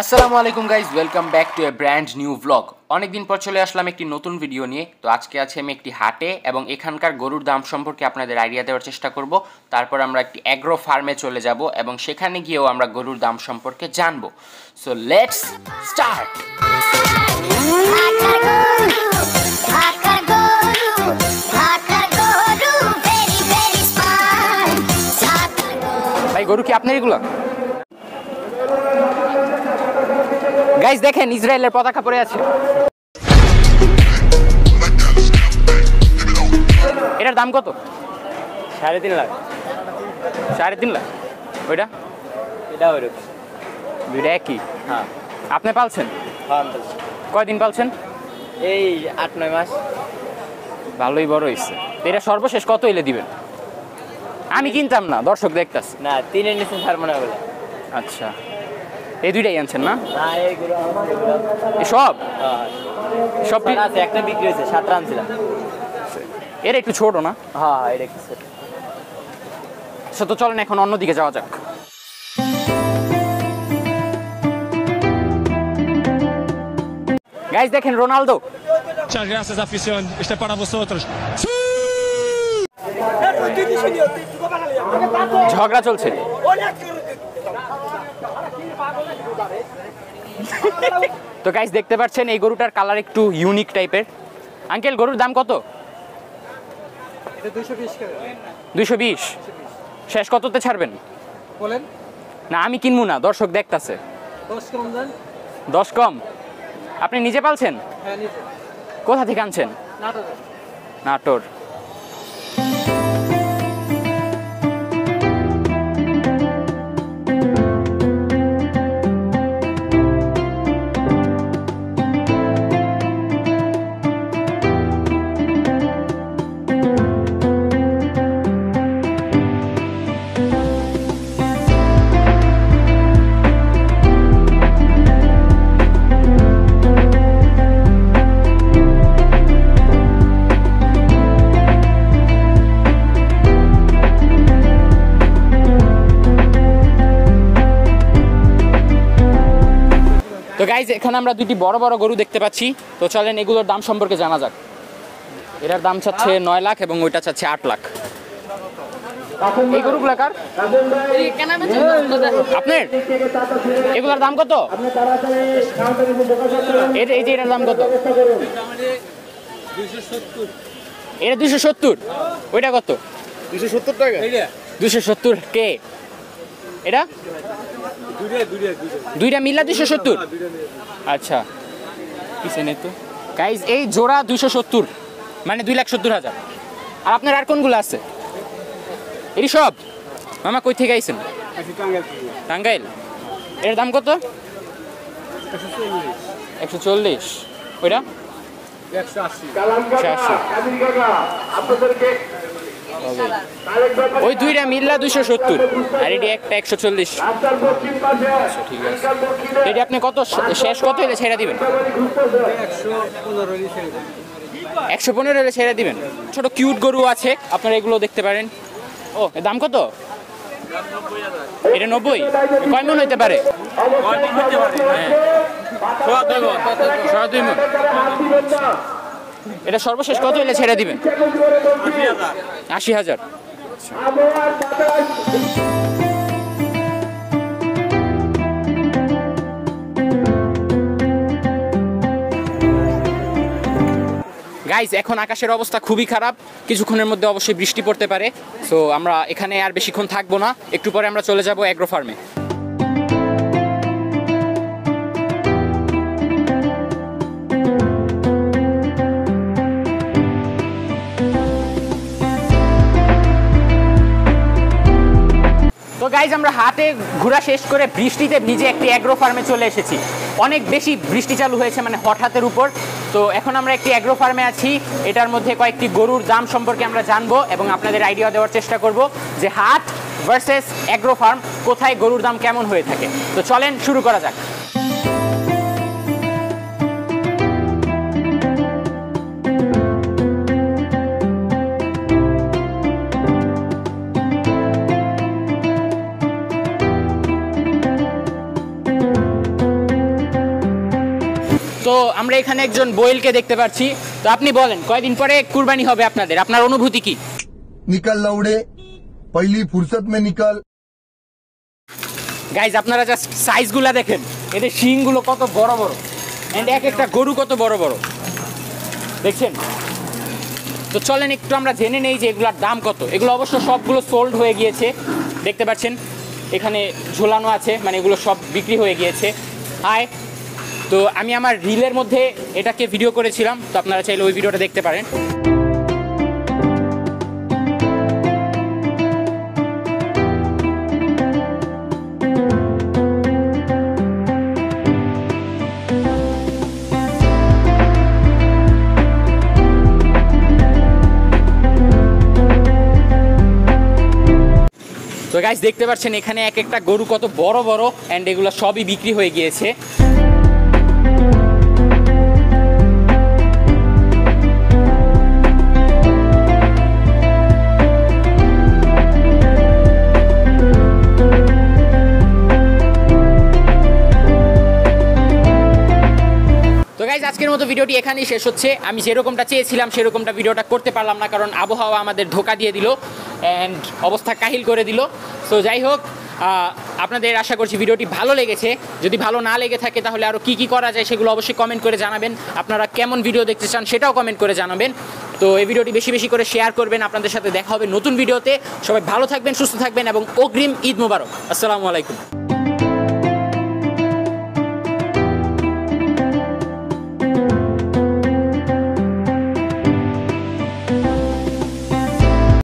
আসসালামু আলাইকুম guys, welcome back to A brand new blog. অনেকদিন পর চলে আসলাম একটি নতুন ভিডিও নিয়ে। তো আজকে আছে আমি একটি হাটে এবং এখানকার গরুর দাম সম্পর্কে আপনাদের আইডিয়া দেওয়ার চেষ্টা করব। তারপর আমরা একটি অ্যাগ্রো ফার্মে চলে যাব এবং সেখানে গিয়েও আমরা গরুর দাম সম্পর্কে জানবো। So let's start. ভাই, গরু কি আপনার এগুলো? গাইস দেখেন, ইসরায়েলের পতাকা পরে আছে। এটার দাম কত? 3.5 লাখ। 3.5 লাখ। ওইটা এটা ওইরকম দুইটা একই? হ্যাঁ। আপনি পালছেন? কয়দিন পালছেন? এই 8-9 মাস। ভালোই বড় হয়েছে। এটা সর্বশেষ কত হইলে দিবেন? আমি কিনতাম না, দর্শক দেখতাছে। না, 3-এর নিচে ছাড়বো না বলে। আচ্ছা, এই দুইটাই আনছেন না? না, এইগুলো আমার এগুলো। সব সব আছে, একটা বিক্রি হয়েছে, 7 আনছিলাম। এর একটু ছোট না? হ্যাঁ, এটা একটু ছোট। সে তো চলেন এখন অন্যদিকে যাওয়া যাক। গাইস দেখেন, Ronaldo. Muchas gracias, afición. Este es para vosotros. ঝগড়া চলছে। তো গাইস দেখতে পাচ্ছেন, এই গরুটার কালার একটু ইউনিক টাইপের। আঙ্কেল, গরুর দাম কত? 220। শেষ কততে ছাড়বেন বলেন? না, আমি কিনবো না, দর্শক দেখতাছে। 10 কম দেন। 10 কম? আপনি নিজে পালছেন? হ্যাঁ, নিজে। কোথা থেকে আনছেন? নাটোরে। নাটোর। তো গাইজ, এখানে আমরা দুটি বড় বড় গরু দেখতে পাচ্ছি। তো চলেন এগুলোর দাম সম্পর্কে জানা যাক। এটার দাম চাচ্ছে 9 লাখ এবং ওইটা চাচ্ছে 8 লাখ। এই গরুগুলো কার? আপনার? এগুলোর দাম কত? এই যে এটার দাম কত? এটা 270। ওইটা কত? 270 টাকা। 270 কে? এটা দুইটা মিলা 270? আচ্ছা, কিসে নেই তো গাইজ। এই জোড়া 270, মানে 2,70,000। আর আপনার আর কোনগুলো আছে? এটি সব? মামা কই থেকে আইছেন? টাঙ্গাইল। এর দাম কত? 140। ওইটা 180। ওই দুইটা মিল্লা 270 আর এটি একটা 140। আচ্ছা, ঠিক আছে। এটি আপনি কত শেষ কত হলে ছেড়ে দিবেন? 115 হলে ছেড়ে দিবেন। ছোট কিউট গরু আছে, আপনারা এগুলো দেখতে পারেন। ও, এর দাম কত? এটা 90? কয় মন হইতে পারে? হ্যাঁ, 2 মন। এটা সর্বশেষ কত হলে ছেড়ে দিবেন? 80,000। গাইজ, এখন আকাশের অবস্থা খুবই খারাপ। কিছুক্ষণের মধ্যে অবশ্যই বৃষ্টি পড়তে পারে। সো আমরা এখানে আর বেশিক্ষণ থাকবো না, একটু পরে আমরা চলে যাব অ্যাগ্রো ফার্মে। তো গাইজ, আমরা হাটে ঘোরা শেষ করে বৃষ্টিতে ভিজে একটি অ্যাগ্রো ফার্মে চলে এসেছি। অনেক বেশি বৃষ্টি চালু হয়েছে, মানে হঠাৎের উপর। তো এখন আমরা একটি অ্যাগ্রো ফার্মে আছি। এটার মধ্যে কয়েকটি গরুর দাম সম্পর্কে আমরা জানবো এবং আপনাদের আইডিয়া দেওয়ার চেষ্টা করব যে হাট ভার্সেস অ্যাগ্রো ফার্ম, কোথায় গরুর দাম কেমন হয়ে থাকে। তো চলেন শুরু করা যাক। তো আমরা এখানে একজন বোয়েলকে দেখতে পাচ্ছি। তো আপনি বলেন কয়দিন পরে কুরবানি হবে আপনাদের, আপনার অনুভূতি কি? निकल लौड़े पहली फुर्सत में निकल। গাইজ আপনারা জাস্ট সাইজগুলো দেখেন, এদের শিংগুলো কত বড় বড়, এন্ড এক একটা গরু কত বড় বড় দেখছেন। তো চলেন একটু আমরা জেনে নেই যে এগুলোর দাম কত। এগুলো অবশ্য সবগুলো সোল্ড হয়ে গিয়েছে, দেখতে পাচ্ছেন এখানে ঝোলানো আছে, মানে এগুলো সব বিক্রি হয়ে গিয়েছে। হাই, তো আমি আমার রিলের মধ্যে এটাকে ভিডিও করেছিলাম, তো আপনারা চাইলে ওই ভিডিওটা দেখতে পারেন। তো গাইস দেখতে পাচ্ছেন এখানে এক একটা গরু কত বড় বড়, অ্যান্ড এগুলো সবই বিক্রি হয়ে গিয়েছে। তো গাইজ আজকের মতো ভিডিওটি এখানেই শেষ হচ্ছে। আমি যেরকমটা চেয়েছিলাম সেরকমটা ভিডিওটা করতে পারলাম না, কারণ আবহাওয়া আমাদের ধোকা দিয়ে দিল অ্যান্ড অবস্থা কাহিল করে দিল। সো যাই হোক, আপনাদের আশা করছি ভিডিওটি ভালো লেগেছে। যদি ভালো না লেগে থাকে তাহলে আরও কী করা যায় সেগুলো অবশ্যই কমেন্ট করে জানাবেন। আপনারা কেমন ভিডিও দেখতে চান সেটাও কমেন্ট করে জানাবেন। তো এই ভিডিওটি বেশি বেশি করে শেয়ার করবেন। আপনাদের সাথে দেখা হবে নতুন ভিডিওতে। সবাই ভালো থাকবেন, সুস্থ থাকবেন এবং অগ্রিম ঈদ মোবারক। আসসালামু আলাইকুম।